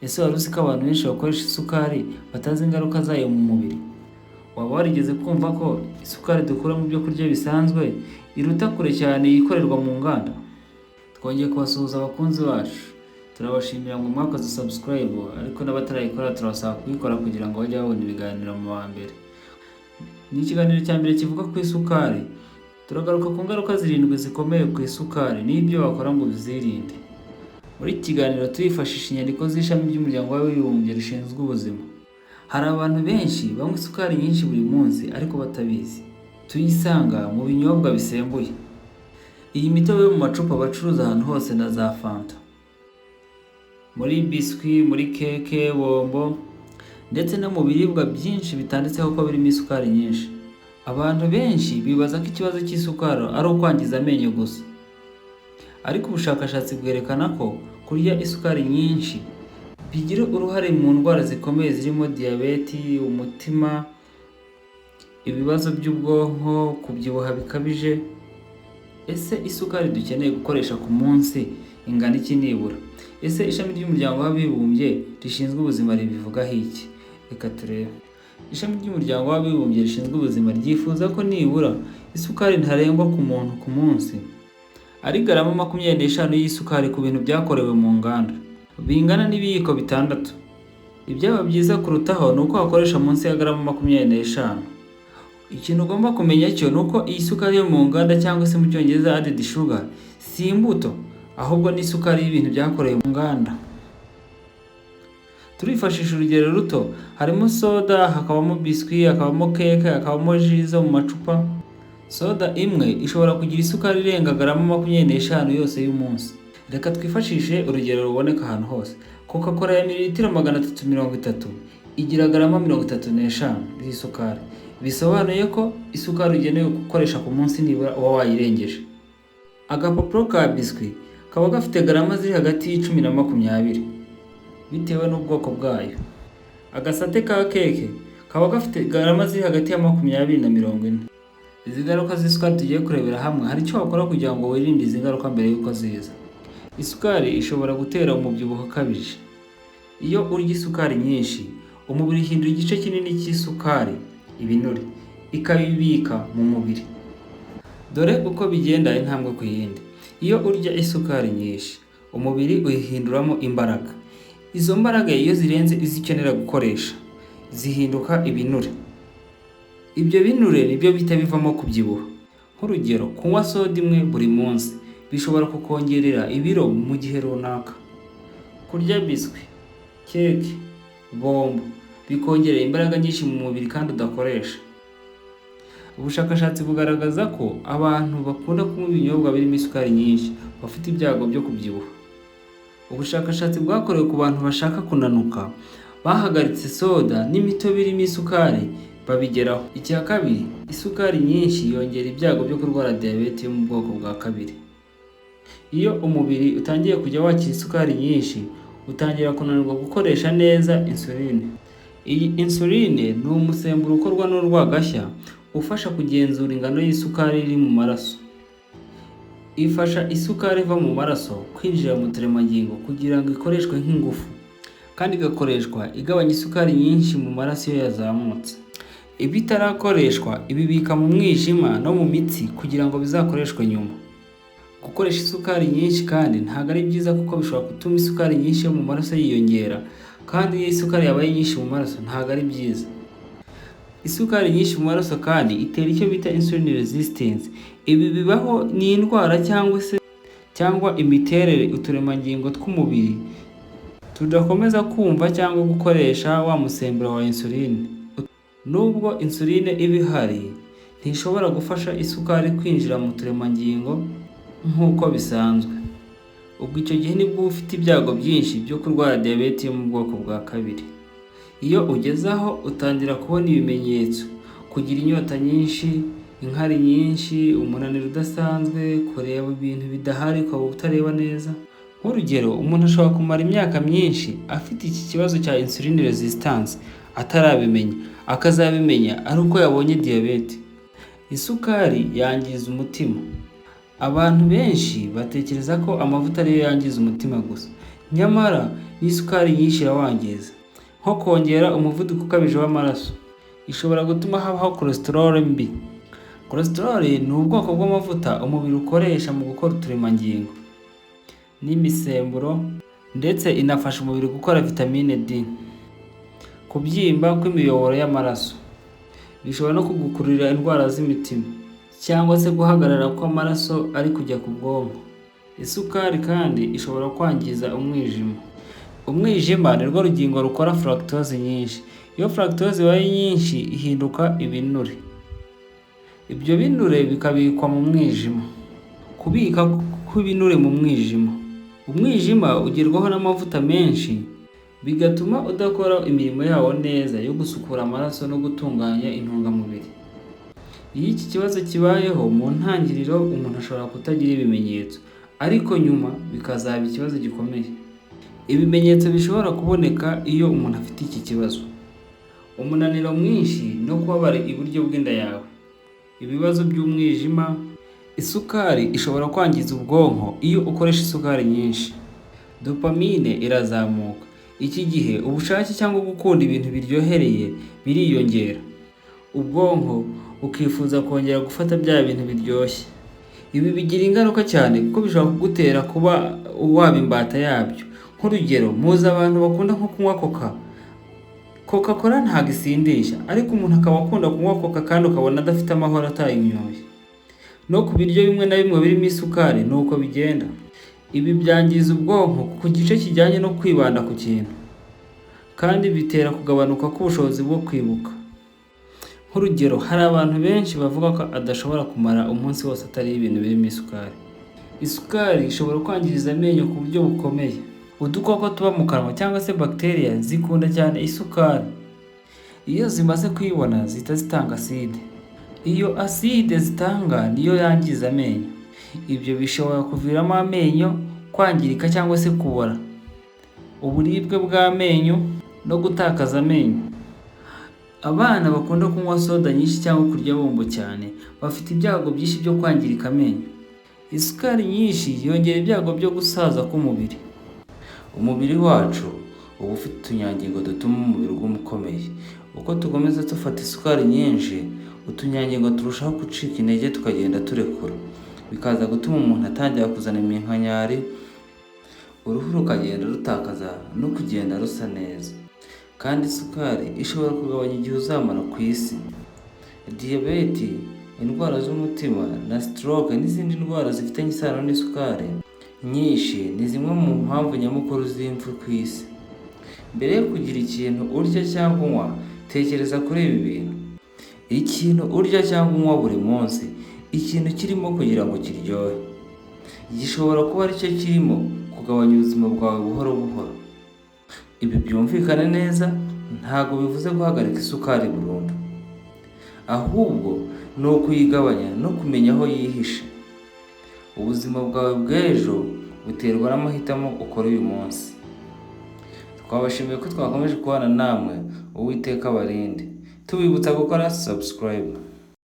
Ese wari uzi ko abantu benshi bakoresha isukari batazi ingaruka zayo mu mubiri? Waba warigeze kumva ko isukari dukura mu byo kurya bisanzwe iruta kure cyane ikorerwa mu nganda? Twongeye kubasuhuza abakunzi bacu, turabashimira ngo mwakoze subscribe, ariko n'abatarayikora turabasaba kuyikora kugira ngo bajye babona ibiganiro mu wa mbere. Ni ikiganiro cya mbere kivuga ku isukari. Turagaruka ku ngaruka zirindwi zikomeye ku isukari n'ibyo wakora ngo uzirinde. Muri iki kiganiro turifashisha inyandiko z'ishami ry'umuryango w'abibumbye rishinzwe ubuzima. Hari abantu benshi banywa isukari nyinshi buri munsi ariko batabizi. Tuyisanga mu binyobwa bisembuye. Iyi mitobe yo mu macupa bacuruza ahantu hose na za fanta, muri biswi, muri keke, bombo, ndetse no mu biribwa byinshi bitanditseho ko birimo isukari nyinshi. Abantu benshi bibaza ko ikibazo cy'isukari ari ukwangiza amenyo gusa, ariko ubushakashatsi bwerekana ko kurya isukari nyinshi bigira uruhare mu ndwara zikomeye zirimo diyabeti, umutima, ibibazo by'ubwonko, kubyibuha bikabije. Ese isukari dukeneye gukoresha ku munsi ingana iki nibura? Ese ishami ry'umuryango w'abibumbye rishinzwe ubuzima ribivugaho iki? Reka turebe. Ishami ry'umuryango w'abibumbye rishinzwe ubuzima ryifuza ko nibura isukari ntarengwa ku muntu ku munsi ari garama 25 y'isukari ku bintu byakorewe mu nganda, bingana n'ibiyiko 6. Ibyaba byiza kurutaho ni uko wakoresha munsi ya garama 25. Ikintu ugomba kumenya cyo ni uko iyi sukari yo mu nganda cyangwa se mu cyongereza added sugar si imbuto, ahubwo ni isukari y'ibintu byakorewe mu nganda. Turifashisha urugero ruto, harimo soda, hakabamo biswi, hakabamo keke, hakabamo ji zo mu macupa. Soda imwe ishobora kugira isukari irenga garama 25 yose y'umunsi. Reka twifashishe urugero ruboneka ahantu hose. Coca-Cola ya mililitiro 330 igira garama 35 y'isukari. Bisobanuye ko isukari ugenewe gukoresha ku munsi nibura uba wayirengeje. Agapapuro ka biswi kaba gafite garama ziri hagati y'10 na 20 bitewe n'ubwoko bwayo. Agasate ka keke kaba gafite garama ziri hagati ya 20 na 40. Izi ngaruka z'isukari tugiye kurebera hamwe, hari icyo wakora kugira ngo wirinde izi ngaruka mbere y'uko ziza. Isukari ishobora gutera umubyibuho ukabije. Iyo urya isukari nyinshi, umubiri uhindura igice kinini cy'isukari, ibinure, ikabibika mu mubiri. Dore uko bigenda intambwe ku yindi. Iyo urya isukari nyinshi, umubiri uyihinduramo imbaraga. Izo mbaraga iyo zirenze izikenera gukoresha, zihinduka ibinure. Ibyo binure nibyo bita bivamo kubyibuha. Nk'urugero, kunywa soda imwe buri munsi bishobora kukongerera ibiro mu gihe runaka. Kurya biswi, keke, bombo bikongerera imbaraga nyinshi mu mubiri kandi udakoresha. Ubushakashatsi bugaragaza ko abantu bakunda kunywa ibinyobwa birimo isukari nyinshi bafite ibyago byo kubyibuha. Ubushakashatsi bwakorewe ku bantu bashaka kunanuka bahagaritse soda n'imitobe irimo isukari babigeraho. Icya kabiri, isukari nyinshi yongera ibyago byo kurwara diyabete yo mu bwoko bwa kabiri. Iyo umubiri utangiye kujya wakira isukari nyinshi, utangira kunanirwa gukoresha neza insuline. Iyi insuline ni umusemburo ukorwa n'urwagashya ufasha kugenzura ingano y'isukari iri mu maraso. Ifasha isukari iva mu maraso kwinjira mu turemangingo kugira ngo ikoreshwe nk'ingufu, kandi igakoreshwa igabanya isukari nyinshi mu maraso iyo yazamutse. Ibitarakoreshwa ibibika mu mwijima no mu mitsi kugira ngo bizakoreshwe nyuma. Gukoresha isukari nyinshi kandi ntabwo ari byiza kuko bishobora gutuma isukari nyinshi yo mu maraso yiyongera, kandi iyo isukari yabaye nyinshi mu maraso ntabwo ari byiza. Isukari nyinshi mu maraso kandi itera icyo bita insulin resistance. Ibi bibaho ni indwara cyangwa imiterere uturemangingo tw'umubiri tudakomeza kumva cyangwa gukoresha wa musemburo wa insuline. Nubwo insuline iba ihari, ntishobora gufasha isukari kwinjira mu turemangingo nk'uko bisanzwe. Ubwo icyo gihe nibwo ufite ibyago byinshi byo kurwara diyabete yo mu bwoko bwa kabiri. Iyo ugezaho utangira kubona ibimenyetso: kugira inyota nyinshi, inkari nyinshi, umunaniro udasanzwe, kureba ibintu bidahari ukaba utareba neza. Nk'urugero, umuntu ashobora kumara imyaka myinshi afite iki kibazo cya insulin resistance atarabimenya, akazabimenya ari uko yabonye diyabete. Isukari yangiza umutima. Abantu benshi batekereza ko amavuta ariyo yangiza umutima gusa. nyamara n'isukari nyinshi irawangiza, nko kongera umuvuduko ukabije w'amaraso. Ishobora gutuma habaho cholesterol mbi. Cholesterol ni ubwoko bw'amavuta umubiri ukoresha mu gukora uturemangingo n'imisemburo, ndetse inafasha umubiri gukora vitamine D. Kubyimba kw'imiyoboro y'amaraso bishobora no kugukururira indwara z'imitima cyangwa se guhagarara kw'amaraso ari kujya ku bwonko. Isukari kandi ishobora kwangiza umwijima. Umwijima ni rwo rugingo rukora fructose nyinshi. Iyo fructose ibaye nyinshi ihinduka ibinure. Ibyo binure bikabikwa mu mwijima. Kubika kw'ibinure mu mwijima. Umwijima ugerwaho n'amavuta menshi, bigatuma udakora imirimo yawo neza yo gusukura amaraso no gutunganya intungamubiri. Iyo iki kibazo kibayeho mu ntangiriro, umuntu ashobora kutagira ibimenyetso, ariko nyuma bikazaba ikibazo gikomeye. Ibimenyetso bishobora kuboneka iyo umuntu afite iki kibazo: umunaniro mwinshi no kubabara iburyo bw'inda yawe, ibibazo by'umwijima. Isukari ishobora kwangiza ubwonko iyo ukoresha isukari nyinshi. Dopamine irazamuka. Iki gihe ubushake cyangwa gukunda ibintu biryohereye biriyongera. Ubwonko bukifuza kongera gufata bya bintu biryoshye. Ibi bigira ingaruka cyane kuko bishobora kugutera kuba waba imbata yabyo. Nk'urugero, muzi abantu bakunda nko kunywa Coca-Cola ntabwo isindisha, ariko umuntu akaba akunda kunywa Coca kandi ukabona adafite amahoro atayinyoye. No ku biryo bimwe na bimwe birimo isukari ni uko bigenda. Ibi byangiza ubwonko ku gice kijyanye no kwibanda ku kintu, kandi bitera kugabanuka k'ubushobozi bwo kwibuka. Nk'urugero, hari abantu benshi bavuga ko adashobora kumara umunsi wose atariye ibintu birimo isukari. Isukari ishobora kwangiriza amenyo ku buryo bukomeye. Udukoko tuba mu kanwa cyangwa se bacteria zikunda cyane isukari. Iyo zimaze kuyibona zihita zitanga acide. Iyo acide zitanga niyo yangiza amenyo. Ibyo bishobora kuviramo amenyo kwangirika cyangwa se kubora, uburibwe bw'amenyo no gutakaza amenyo. Abana bakunda kunywa soda nyinshi cyangwa kurya bombo cyane bafite ibyago byinshi byo kwangirika amenyo. Isukari nyinshi yongera ibyago byo gusaza k'umubiri. Umubiri wacu uba ufite utunyangingo dutuma umubiri uguma ukomeye. Uko tukomeza dufata isukari nyinshi, utunyangingo turushaho gucika intege tukagenda turekura, bikaza gutuma umuntu atangira kuzana iminkanyari, uruhu rukagenda rutakaza no kugenda rusa neza. Kandi isukari ishobora kugabanya igihe uzamara ku isi. Diyabete, indwara z'umutima na stroke n'izindi ndwara zifitanye isano n'isukari nyinshi ni zimwe mu mpamvu nyamukuru z'impfu ku isi. Mbere yo kugira ikintu urya cyangwa unywa, tekereza kuri ibi bintu. Ikintu urya cyangwa unywa buri munsi, ikintu kirimo kugira ngo kiryohe, gishobora kuba aricyo kirimo kugabanya ubuzima bwawe buhoro buhoro. Ibi byumvikane neza, ntabwo bivuze guhagarika isukari burundu, ahubwo ni ukuyigabanya no kumenya aho yihishe. Ubuzima bwawe bw'ejo buterwa n'amahitamo ukora uyu munsi. Twabashimiye ko twakomeje kubana namwe. Uwiteka abarinde. Tubibutsa gukora subscribe.